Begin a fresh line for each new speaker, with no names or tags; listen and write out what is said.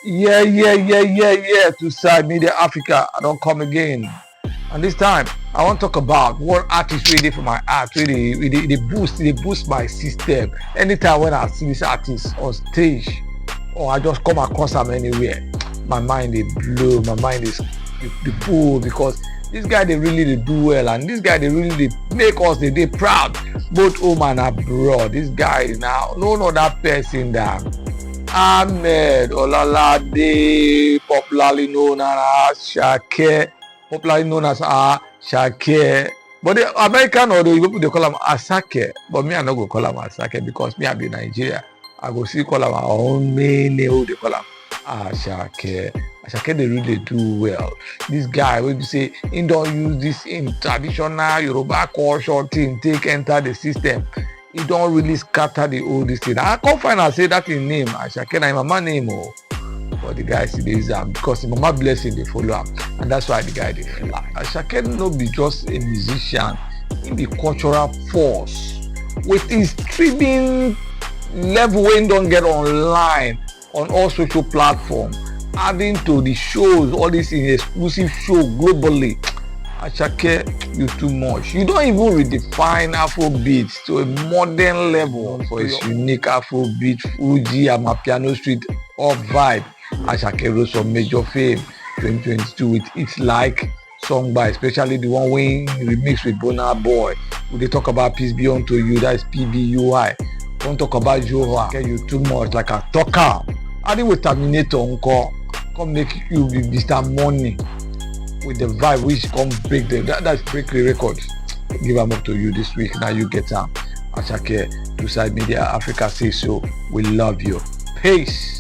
Yeah. To Side Media Africa, I don't come again. And this time, I want to talk about what artist really for my art. Really, they boost my system. Anytime when I see this artist on stage, or I just come across them anywhere, my mind is blow. My mind is the pull because this guy they really they do well, and this guy they really they make us they proud, both home and abroad. This guy is now no other person than Ahmed Olalade, popularly known as ASAKE, But the American or the people they call him ASAKE, but me I not go call him ASAKE because me I be Nigeria. I go see call him our own main name. They call him ASAKE. ASAKE they really do well. This guy when you say he don't use this in traditional Yoruba culture thing take enter the system. He don't really scatter the old thing. I can't find out say that his name ASAKE na him mama name oh. But the guy see this because his mama blessing they follow him, and that's why the guy they fly. ASAKE no be just a musician, he be cultural force with his streaming level wey he don get online on all social platforms, adding to the shows, all this in exclusive show globally. ASAKE, you too much. You don't even redefine Afrobeat to a modern level for its unique Afrobeat, Fuji, Amapiano Street up vibe. ASAKE rose some major fame 2022 with hits like Song by, especially the one when remixed with Burna Boy. We dey talk about Peace Be Unto You, that is PBUI. We won't talk about Joha, okay, you too much like a talker. Adding with Terminator encore, come make you be Mr. Money with the vibe which come break them. That's break the record. Give them up to you this week. Now you get them. ASAKE, to Side Media Africa say so. We love you. Peace.